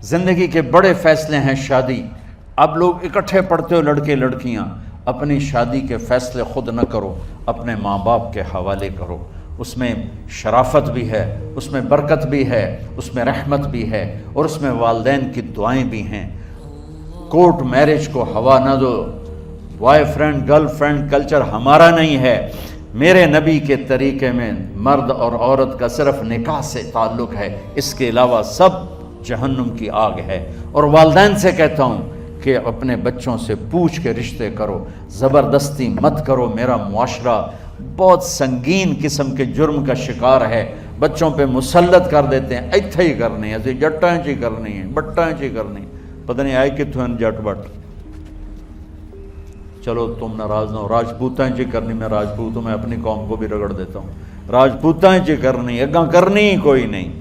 زندگی کے بڑے فیصلے ہیں شادی. اب لوگ اکٹھے پڑھتے ہو لڑکے لڑکیاں، اپنی شادی کے فیصلے خود نہ کرو، اپنے ماں باپ کے حوالے کرو. اس میں شرافت بھی ہے، اس میں برکت بھی ہے، اس میں رحمت بھی ہے، اور اس میں والدین کی دعائیں بھی ہیں. کورٹ میرج کو ہوا نہ دو. Boyfriend girlfriend culture ہمارا نہیں ہے. میرے نبی کے طریقے میں مرد اور عورت کا صرف نکاح سے تعلق ہے، اس کے علاوہ سب جہنم کی آگ ہے. اور والدین سے کہتا ہوں کہ اپنے بچوں سے پوچھ کے رشتے کرو، زبردستی مت کرو. میرا معاشرہ بہت سنگین قسم کے جرم کا شکار ہے. بچوں پہ مسلط کر دیتے ہیں، ایتھے ہی کرنی ہے، جٹائیں چی کرنی ہے، بٹائیں چی کرنی، پتہ نہیں آئے کتوں ہیں جٹ بٹ. چلو تم ناراض نہ ہو، راجپوتائیں چی کرنی، میں راجپوت ہوں، میں اپنی قوم کو بھی رگڑ دیتا ہوں. راجپوتائیں چی کرنی، اگاں کرنی ہی کوئی نہیں.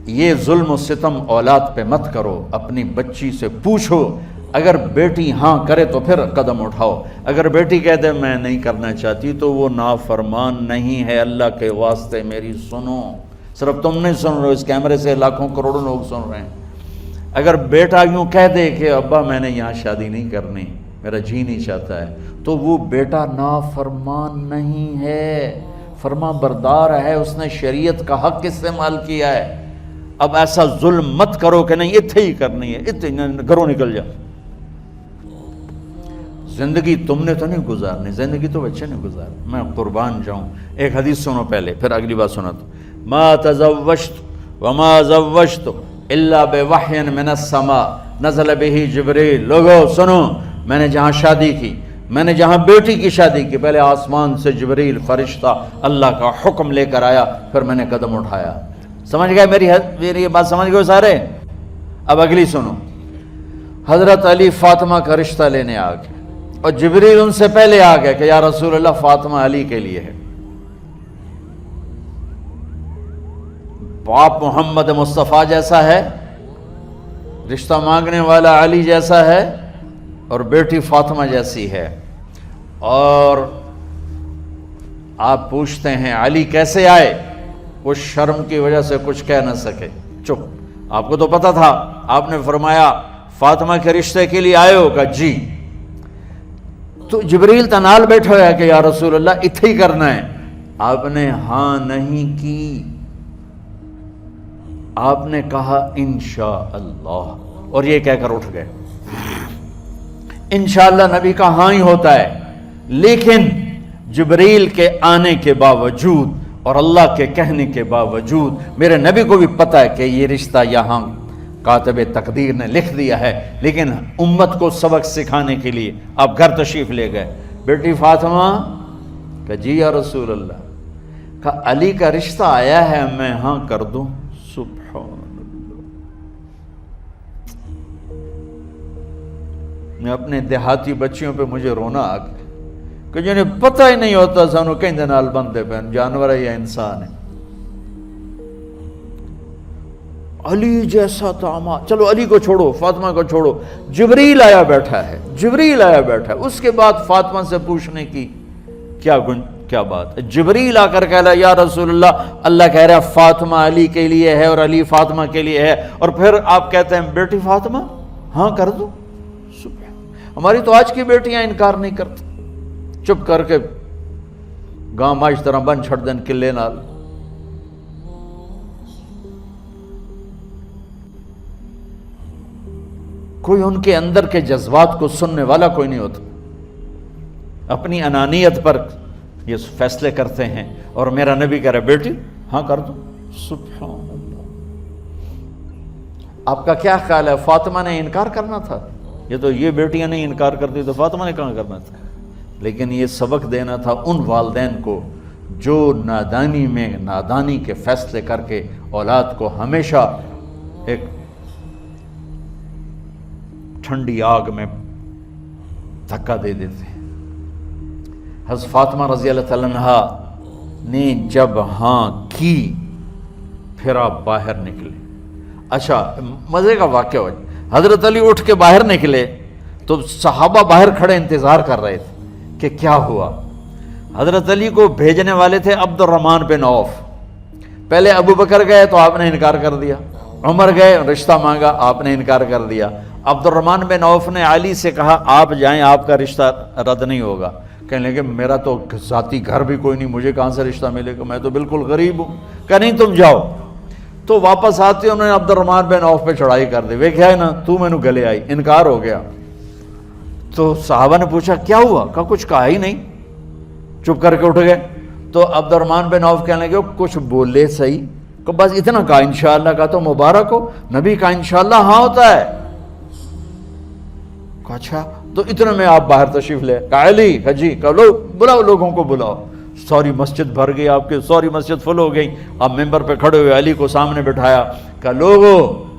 یہ ظلم و ستم اولاد پہ مت کرو. اپنی بچی سے پوچھو، اگر بیٹی ہاں کرے تو پھر قدم اٹھاؤ. اگر بیٹی کہہ دے میں نہیں کرنا چاہتی تو وہ نافرمان نہیں ہے. اللہ کے واسطے میری سنو. صرف تم نہیں سن رہے ہو، اس کیمرے سے لاکھوں کروڑوں لوگ سن رہے ہیں. اگر بیٹا یوں کہہ دے کہ ابا میں نے یہاں شادی نہیں کرنی، میرا جی نہیں چاہتا ہے، تو وہ بیٹا نافرمان نہیں ہے، فرما بردار ہے. اس نے شریعت کا حق استعمال کیا ہے. اب ایسا ظلم مت کرو کہ نہیں اتھے ہی کرنی ہے، اتھے گھروں نکل جا. زندگی تم نے تو نہیں گزارنی، زندگی تو بچے نے گزارنی. میں قربان جاؤں. ایک حدیث سنو پہلے، پھر اگلی بات سنا. تو ما تزوجت وما زوجت الا بوحی من السماء نزل به جبریل. لوگو سنو، میں نے جہاں شادی کی، میں نے جہاں بیٹی کی شادی کی، پہلے آسمان سے جبریل فرشتہ اللہ کا حکم لے کر آیا، پھر میں نے قدم اٹھایا. سمجھ گئے میری یہ بات سمجھ گئے سارے؟ اب اگلی سنو. حضرت علی فاطمہ کا رشتہ لینے آ گئے، اور جبریل ان سے پہلے آ گئے کہ یا رسول اللہ فاطمہ علی کے لیے ہے. باپ محمد مصطفیٰ جیسا ہے، رشتہ مانگنے والا علی جیسا ہے، اور بیٹی فاطمہ جیسی ہے. اور آپ پوچھتے ہیں علی کیسے آئے؟ وہ شرم کی وجہ سے کچھ کہہ نہ سکے، چپ. آپ کو تو پتا تھا. آپ نے فرمایا فاطمہ کے رشتے کے لیے آئے ہو؟ کہا جی. تو جبریل تنال بیٹھا ہوا ہے کہ یا رسول اللہ اتھے ہی کرنا ہے. آپ نے ہاں نہیں کی، آپ نے کہا انشاءاللہ، اور یہ کہہ کر اٹھ گئے. انشاءاللہ نبی کا ہاں ہی ہوتا ہے. لیکن جبریل کے آنے کے باوجود اور اللہ کے کہنے کے باوجود میرے نبی کو بھی پتہ ہے کہ یہ رشتہ یہاں کاتب تقدیر نے لکھ دیا ہے. لیکن امت کو سبق سکھانے کے لیے آپ گھر تشریف لے گئے. بیٹی فاطمہ کہ جی یا رسول اللہ. کہا علی کا رشتہ آیا ہے، میں ہاں کر دوں؟ سبحان اللہ. میں اپنے دیہاتی بچیوں پہ مجھے رونا آ گیا کہ جنہیں پتہ ہی نہیں ہوتا سانو کہیں دے نال بندے پہ جانور ہے یا انسان ہے. علی جیسا داماد، چلو علی کو چھوڑو، فاطمہ کو چھوڑو، جبریل آیا بیٹھا ہے، جبریل آیا بیٹھا ہے. اس کے بعد فاطمہ سے پوچھنے کی کیا بات ہے؟ جبریل آ کر کہہ رہا یا رسول اللہ، اللہ کہہ رہا ہے فاطمہ علی کے لیے ہے اور علی فاطمہ کے لیے ہے، اور پھر آپ کہتے ہیں بیٹی فاطمہ ہاں کر دو. ہماری تو آج کی بیٹیاں انکار نہیں کرتی، چپ کر کے گاں ماش طرح بن چھڑ دین کلے نال. کوئی ان کے اندر کے جذبات کو سننے والا کوئی نہیں ہوتا. اپنی انانیت پر یہ فیصلے کرتے ہیں، اور میرا نبی کہہ رہا بیٹی ہاں کر دو. سبحان اللہ. آپ کا کیا خیال ہے فاطمہ نے انکار کرنا تھا؟ یہ بیٹیاں نہیں انکار کرتی تو فاطمہ نے کہاں کرنا تھا؟ لیکن یہ سبق دینا تھا ان والدین کو جو نادانی میں نادانی کے فیصلے کر کے اولاد کو ہمیشہ ایک ٹھنڈی آگ میں دھکا دے دیتے ہیں. حضرت فاطمہ رضی اللہ تعالیٰ عنہا نے جب ہاں کی پھر آپ باہر نکلے. اچھا مزے کا واقعہ ہو، حضرت علی اٹھ کے باہر نکلے تو صحابہ باہر کھڑے انتظار کر رہے تھے کہ کیا ہوا. حضرت علی کو بھیجنے والے تھے عبد الرحمن بن عوف. پہلے ابو بکر گئے تو آپ نے انکار کر دیا، عمر گئے رشتہ مانگا، آپ نے انکار کر دیا۔ عبد الرحمن بن عوف نے علی سے کہا آپ جائیں، آپ کا رشتہ رد نہیں ہوگا۔ کہنے لگے میرا تو ذاتی گھر بھی کوئی نہیں، مجھے کہاں سے رشتہ ملے گا، میں تو بالکل غریب ہوں۔ کہا نہیں تم جاؤ۔ تو واپس آتے انہوں نے عبد الرحمن بن عوف پہ چڑھائی کر دی، وہ کیا ہے نا تو میں نے گلے آئی، انکار ہو گیا۔ تو صحابہ نے پوچھا کیا ہوا؟ کہا کچھ کہا ہی نہیں، چپ کر کے اٹھ گئے۔ تو عبد الرحمن بن عوف کہنے لگے کچھ بولے صحیح، کہ بس اتنا کہا انشاءاللہ، کہا تو مبارک ہو، نبی کا انشاءاللہ ہاں ہوتا ہے۔ کہا اچھا تو اتنے میں آپ باہر تشریف لے۔ کہا علی، کہا جی، کہا لو بلاؤ، لوگوں کو بلاؤ۔ ساری مسجد بھر گئی، آپ کی ساری مسجد فل ہو گئی۔ آپ ممبر پہ کھڑے ہوئے علی کو سامنے بٹھایا، کہا لوگو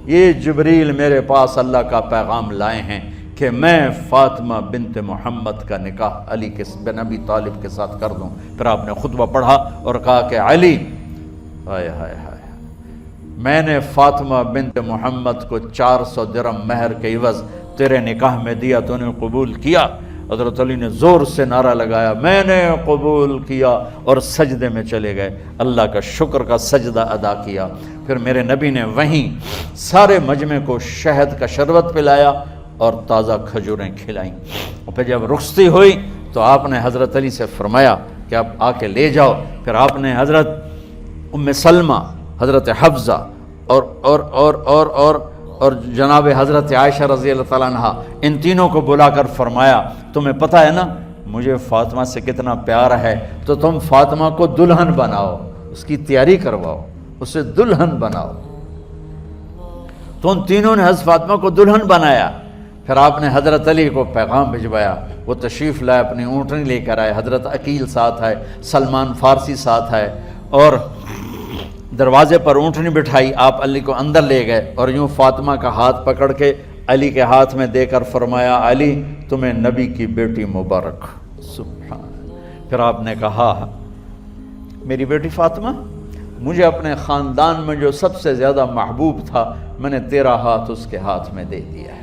یہ جبریل میرے پاس اللہ کا پیغام لائے ہیں کہ میں فاطمہ بنت محمد کا نکاح علی بن ابی طالب کے ساتھ کر دوں۔ پھر آپ نے خطبہ پڑھا اور کہا کہ علی، ہائے ہائے ہائے، میں نے فاطمہ بنت محمد کو 400 درہم مہر کے عوض تیرے نکاح میں دیا، تو نے قبول کیا؟ حضرت علی نے زور سے نعرہ لگایا میں نے قبول کیا، اور سجدے میں چلے گئے، اللہ کا شکر کا سجدہ ادا کیا۔ پھر میرے نبی نے وہیں سارے مجمع کو شہد کا شربت پلایا اور تازہ کھجوریں کھلائیں۔ اور پھر جب رخصتی ہوئی تو آپ نے حضرت علی سے فرمایا کہ آپ آ کے لے جاؤ۔ پھر آپ نے حضرت ام سلمہ، حضرت حفصہ اور جناب حضرت عائشہ رضی اللہ تعالیٰ عنہ، ان تینوں کو بلا کر فرمایا تمہیں پتہ ہے نا مجھے فاطمہ سے کتنا پیار ہے، تو تم فاطمہ کو دلہن بناؤ، اس کی تیاری کرواؤ، اسے دلہن بناؤ۔ تو ان تینوں نے حضرت فاطمہ کو دلہن بنایا۔ پھر آپ نے حضرت علی کو پیغام بھجوایا، وہ تشریف لائے، اپنی اونٹنی لے کر آئے، حضرت عقیل ساتھ ہے، سلمان فارسی ساتھ ہے، اور دروازے پر اونٹنی بٹھائی، آپ علی کو اندر لے گئے اور یوں فاطمہ کا ہاتھ پکڑ کے علی کے ہاتھ میں دے کر فرمایا علی تمہیں نبی کی بیٹی مبارک۔ سبحان۔ پھر آپ نے کہا میری بیٹی فاطمہ، مجھے اپنے خاندان میں جو سب سے زیادہ محبوب تھا میں نے تیرا ہاتھ اس کے ہاتھ میں دے دیا ہے۔